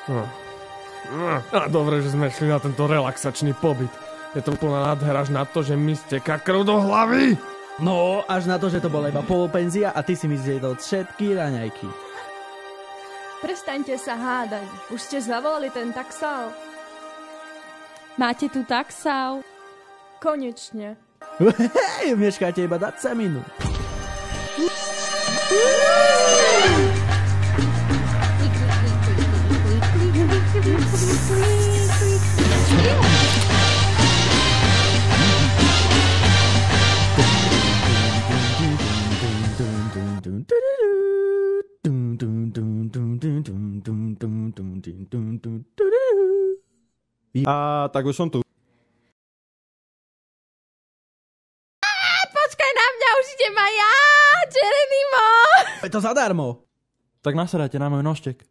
A dobre, že sme šli na tento relaxačný pobyt. Je to úplná nádhera až na to, že mi steká krv do hlavy. No, až na to, že to bola iba polopenzia a ty si mi zjedol všetky raňajky. Prestaňte sa hádať. Už ste zavolali ten taxál? Máte tu taxál? Konečne. Hej, meškáte iba 20 minút. A tak už som tu. Počkaj na mňa, už idem aj ja, Jeronimo! Je to zadarmo. Tak nasadajte na môj nožtek.